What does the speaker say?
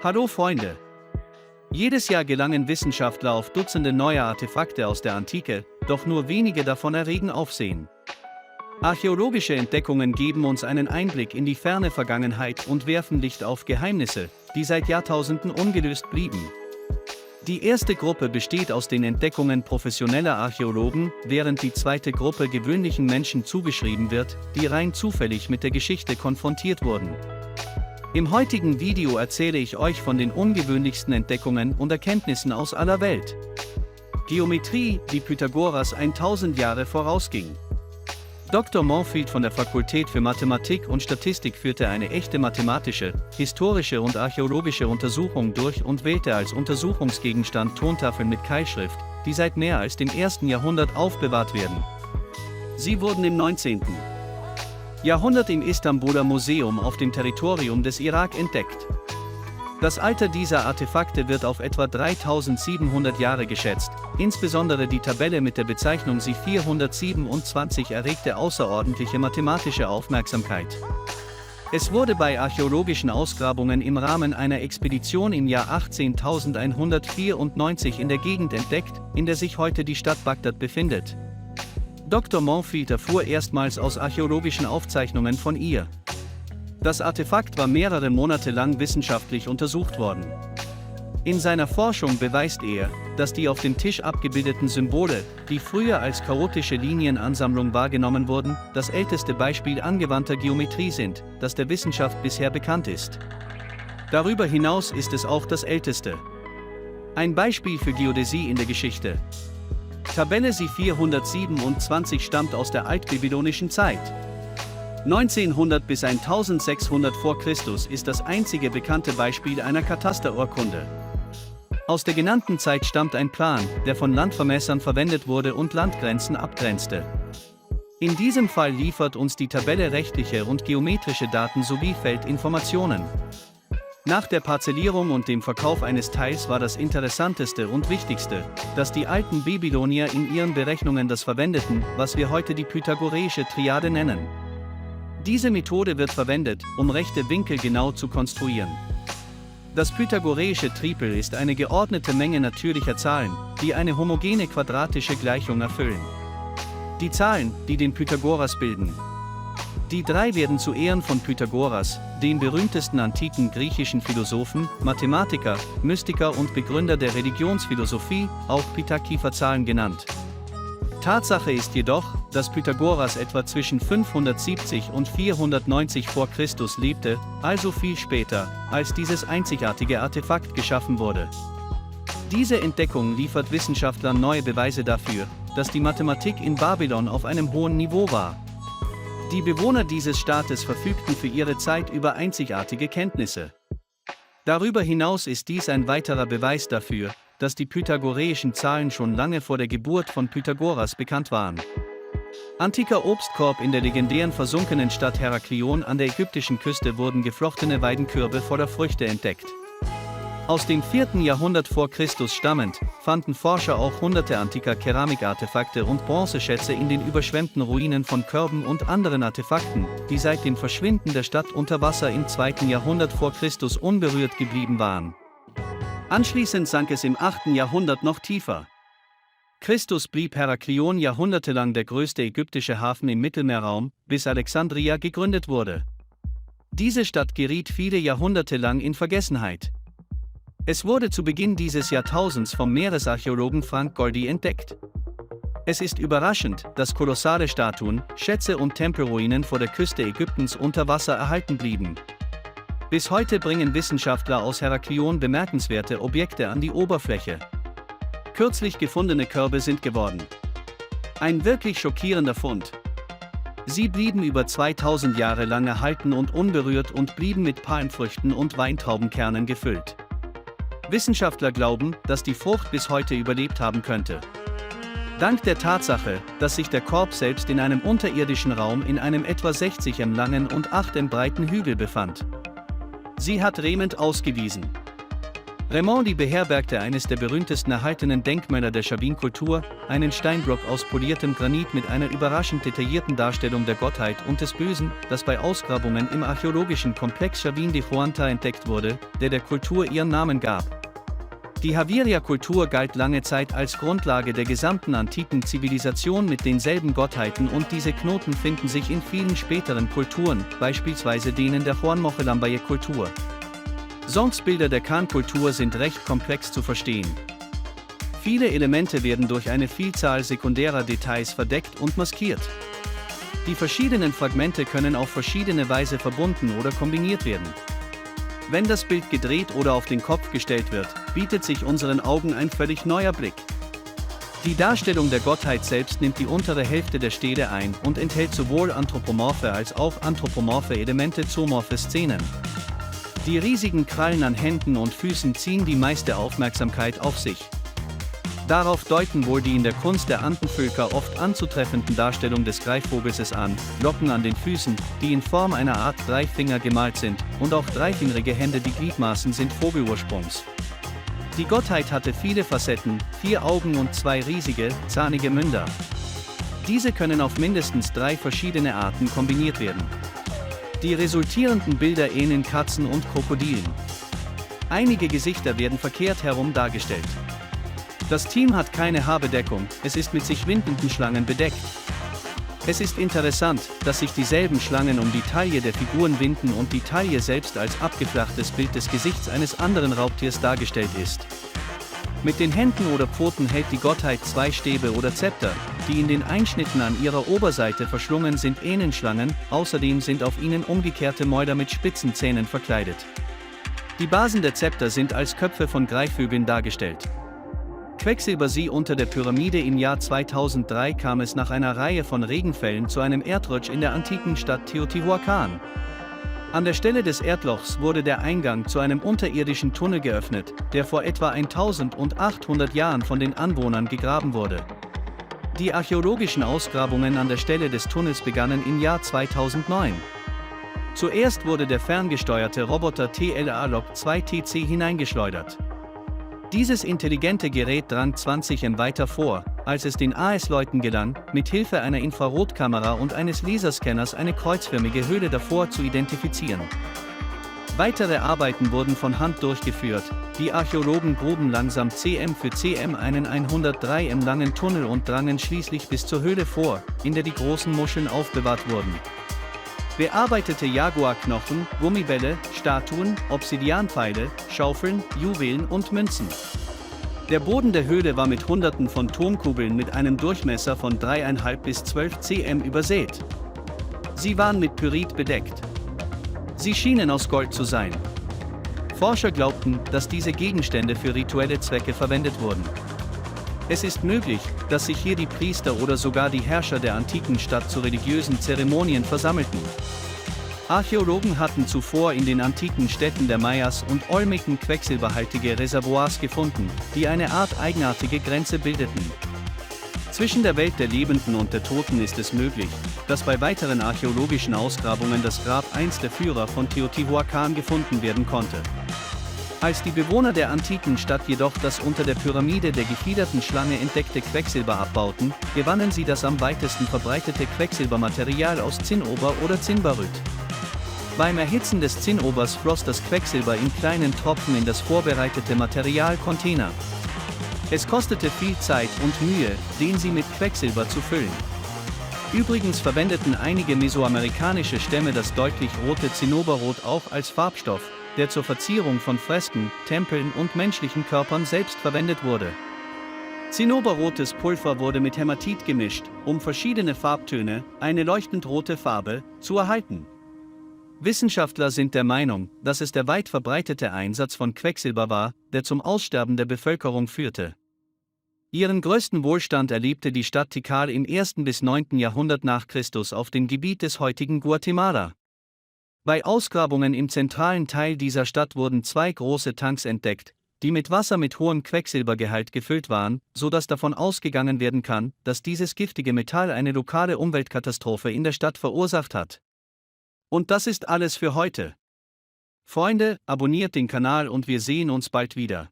Hallo Freunde! Jedes Jahr gelangen Wissenschaftler auf Dutzende neuer Artefakte aus der Antike, doch nur wenige davon erregen Aufsehen. Archäologische Entdeckungen geben uns einen Einblick in die ferne Vergangenheit und werfen Licht auf Geheimnisse, die seit Jahrtausenden ungelöst blieben. Die erste Gruppe besteht aus den Entdeckungen professioneller Archäologen, während die zweite Gruppe gewöhnlichen Menschen zugeschrieben wird, die rein zufällig mit der Geschichte konfrontiert wurden. Im heutigen Video erzähle ich euch von den ungewöhnlichsten Entdeckungen und Erkenntnissen aus aller Welt. Geometrie, die Pythagoras 1000 Jahre vorausging. Dr. Moorfield von der Fakultät für Mathematik und Statistik führte eine echte mathematische, historische und archäologische Untersuchung durch und wählte als Untersuchungsgegenstand Tontafeln mit Keilschrift, die seit mehr als dem 1. Jahrhundert aufbewahrt werden. Sie wurden im 19. Jahrhundert im Istanbuler Museum auf dem Territorium des Irak entdeckt. Das Alter dieser Artefakte wird auf etwa 3700 Jahre geschätzt, insbesondere die Tabelle mit der Bezeichnung Sie-427 erregte außerordentliche mathematische Aufmerksamkeit. Es wurde bei archäologischen Ausgrabungen im Rahmen einer Expedition im Jahr 18194 in der Gegend entdeckt, in der sich heute die Stadt Bagdad befindet. Dr. Moorfield erfuhr erstmals aus archäologischen Aufzeichnungen von ihr. Das Artefakt war mehrere Monate lang wissenschaftlich untersucht worden. In seiner Forschung beweist er, dass die auf dem Tisch abgebildeten Symbole, die früher als chaotische Linienansammlung wahrgenommen wurden, das älteste Beispiel angewandter Geometrie sind, das der Wissenschaft bisher bekannt ist. Darüber hinaus ist es auch das älteste. Ein Beispiel für Geodäsie in der Geschichte. Tabelle Sie-427 stammt aus der altbabylonischen Zeit. 1900 bis 1600 vor Christus ist das einzige bekannte Beispiel einer Katasterurkunde. Aus der genannten Zeit stammt ein Plan, der von Landvermessern verwendet wurde und Landgrenzen abgrenzte. In diesem Fall liefert uns die Tabelle rechtliche und geometrische Daten sowie Feldinformationen. Nach der Parzellierung und dem Verkauf eines Teils war das Interessanteste und Wichtigste, dass die alten Babylonier in ihren Berechnungen das verwendeten, was wir heute die pythagoreische Triade nennen. Diese Methode wird verwendet, um rechte Winkel genau zu konstruieren. Das pythagoreische Tripel ist eine geordnete Menge natürlicher Zahlen, die eine homogene quadratische Gleichung erfüllen. Die Zahlen, die den Pythagoras bilden. Die drei werden zu Ehren von Pythagoras, dem berühmtesten antiken griechischen Philosophen, Mathematiker, Mystiker und Begründer der Religionsphilosophie, auch Pythakiefer-Zahlen genannt. Tatsache ist jedoch, dass Pythagoras etwa zwischen 570 und 490 vor Christus lebte, also viel später, als dieses einzigartige Artefakt geschaffen wurde. Diese Entdeckung liefert Wissenschaftlern neue Beweise dafür, dass die Mathematik in Babylon auf einem hohen Niveau war. Die Bewohner dieses Staates verfügten für ihre Zeit über einzigartige Kenntnisse. Darüber hinaus ist dies ein weiterer Beweis dafür, dass die pythagoreischen Zahlen schon lange vor der Geburt von Pythagoras bekannt waren. Antiker Obstkorb in der legendären versunkenen Stadt Heraklion an der ägyptischen Küste wurden geflochtene Weidenkörbe voller Früchte entdeckt. Aus dem 4. Jahrhundert vor Christus stammend, fanden Forscher auch hunderte antiker Keramikartefakte und Bronzeschätze in den überschwemmten Ruinen von Körben und anderen Artefakten, die seit dem Verschwinden der Stadt unter Wasser im 2. Jahrhundert vor Christus unberührt geblieben waren. Anschließend sank es im 8. Jahrhundert noch tiefer. Christus blieb Heraklion jahrhundertelang der größte ägyptische Hafen im Mittelmeerraum, bis Alexandria gegründet wurde. Diese Stadt geriet viele Jahrhunderte lang in Vergessenheit. Es wurde zu Beginn dieses Jahrtausends vom Meeresarchäologen Frank Goldie entdeckt. Es ist überraschend, dass kolossale Statuen, Schätze und Tempelruinen vor der Küste Ägyptens unter Wasser erhalten blieben. Bis heute bringen Wissenschaftler aus Heraklion bemerkenswerte Objekte an die Oberfläche. Kürzlich gefundene Körbe sind geworden. Ein wirklich schockierender Fund. Sie blieben über 2000 Jahre lang erhalten und unberührt und blieben mit Palmfrüchten und Weintraubenkernen gefüllt. Wissenschaftler glauben, dass die Frucht bis heute überlebt haben könnte. Dank der Tatsache, dass sich der Korb selbst in einem unterirdischen Raum in einem etwa 60 m langen und 8 m breiten Hügel befand. Sie hat Raymond ausgewiesen. Raimondi beherbergte eines der berühmtesten erhaltenen Denkmäler der Chavin-Kultur, einen Steinblock aus poliertem Granit mit einer überraschend detaillierten Darstellung der Gottheit und des Bösen, das bei Ausgrabungen im archäologischen Komplex Chavin de Huanta entdeckt wurde, der Kultur ihren Namen gab. Die Javiria-Kultur galt lange Zeit als Grundlage der gesamten antiken Zivilisation mit denselben Gottheiten, und diese Knoten finden sich in vielen späteren Kulturen, beispielsweise denen der Juan Mochelambaye-Kultur. Songs Bilder der Kan-Kultur sind recht komplex zu verstehen. Viele Elemente werden durch eine Vielzahl sekundärer Details verdeckt und maskiert. Die verschiedenen Fragmente können auf verschiedene Weise verbunden oder kombiniert werden. Wenn das Bild gedreht oder auf den Kopf gestellt wird, bietet sich unseren Augen ein völlig neuer Blick. Die Darstellung der Gottheit selbst nimmt die untere Hälfte der Stele ein und enthält sowohl anthropomorphe als auch anthropomorphe Elemente, zoomorphe Szenen. Die riesigen Krallen an Händen und Füßen ziehen die meiste Aufmerksamkeit auf sich. Darauf deuten wohl die in der Kunst der Andenvölker oft anzutreffenden Darstellungen des Greifvogels an, Locken an den Füßen, die in Form einer Art Dreifinger gemalt sind, und auch dreifingerige Hände. Die Gliedmaßen sind Vogelursprungs. Die Gottheit hatte viele Facetten, 4 Augen und 2 riesige, zahnige Münder. Diese können auf mindestens 3 verschiedene Arten kombiniert werden. Die resultierenden Bilder ähneln Katzen und Krokodilen. Einige Gesichter werden verkehrt herum dargestellt. Das Team hat keine Haarbedeckung, es ist mit sich windenden Schlangen bedeckt. Es ist interessant, dass sich dieselben Schlangen um die Taille der Figuren winden und die Taille selbst als abgeflachtes Bild des Gesichts eines anderen Raubtiers dargestellt ist. Mit den Händen oder Pfoten hält die Gottheit 2 Stäbe oder Zepter, die in den Einschnitten an ihrer Oberseite verschlungen sind, ähneln Schlangen, außerdem sind auf ihnen umgekehrte Mäuler mit spitzen Zähnen verkleidet. Die Basen der Zepter sind als Köpfe von Greifvögeln dargestellt. Quecksilber. Sie unter der Pyramide. Im Jahr 2003 kam es nach einer Reihe von Regenfällen zu einem Erdrutsch in der antiken Stadt Teotihuacan. An der Stelle des Erdlochs wurde der Eingang zu einem unterirdischen Tunnel geöffnet, der vor etwa 1800 Jahren von den Anwohnern gegraben wurde. Die archäologischen Ausgrabungen an der Stelle des Tunnels begannen im Jahr 2009. Zuerst wurde der ferngesteuerte Roboter TLA-Log-2 TC hineingeschleudert. Dieses intelligente Gerät drang 20 m weiter vor, als es den AS-Leuten gelang, mit Hilfe einer Infrarotkamera und eines Laserscanners eine kreuzförmige Höhle davor zu identifizieren. Weitere Arbeiten wurden von Hand durchgeführt, die Archäologen gruben langsam cm für cm einen 103 m langen Tunnel und drangen schließlich bis zur Höhle vor, in der die großen Muscheln aufbewahrt wurden. Bearbeitete Jaguarknochen, Gummibälle, Statuen, Obsidianpfeile, Schaufeln, Juwelen und Münzen. Der Boden der Höhle war mit Hunderten von Tonkugeln mit einem Durchmesser von 3,5 bis 12 cm übersät. Sie waren mit Pyrit bedeckt. Sie schienen aus Gold zu sein. Forscher glaubten, dass diese Gegenstände für rituelle Zwecke verwendet wurden. Es ist möglich, dass sich hier die Priester oder sogar die Herrscher der antiken Stadt zu religiösen Zeremonien versammelten. Archäologen hatten zuvor in den antiken Städten der Mayas und Olmeken quecksilberhaltige Reservoirs gefunden, die eine Art eigenartige Grenze bildeten. Zwischen der Welt der Lebenden und der Toten ist es möglich, dass bei weiteren archäologischen Ausgrabungen das Grab eines der Führer von Teotihuacan gefunden werden konnte. Als die Bewohner der antiken Stadt jedoch das unter der Pyramide der gefiederten Schlange entdeckte Quecksilber abbauten, gewannen sie das am weitesten verbreitete Quecksilbermaterial aus Zinnober oder Zinnbaryt. Beim Erhitzen des Zinnobers floss das Quecksilber in kleinen Tropfen in das vorbereitete Material-Container. Es kostete viel Zeit und Mühe, den sie mit Quecksilber zu füllen. Übrigens verwendeten einige mesoamerikanische Stämme das deutlich rote Zinnoberrot auch als Farbstoff, der zur Verzierung von Fresken, Tempeln und menschlichen Körpern selbst verwendet wurde. Zinnoberrotes Pulver wurde mit Hämatit gemischt, um verschiedene Farbtöne, eine leuchtend rote Farbe, zu erhalten. Wissenschaftler sind der Meinung, dass es der weit verbreitete Einsatz von Quecksilber war, der zum Aussterben der Bevölkerung führte. Ihren größten Wohlstand erlebte die Stadt Tikal im 1. bis 9. Jahrhundert nach Christus auf dem Gebiet des heutigen Guatemala. Bei Ausgrabungen im zentralen Teil dieser Stadt wurden 2 große Tanks entdeckt, die mit Wasser mit hohem Quecksilbergehalt gefüllt waren, so dass davon ausgegangen werden kann, dass dieses giftige Metall eine lokale Umweltkatastrophe in der Stadt verursacht hat. Und das ist alles für heute. Freunde, abonniert den Kanal und wir sehen uns bald wieder.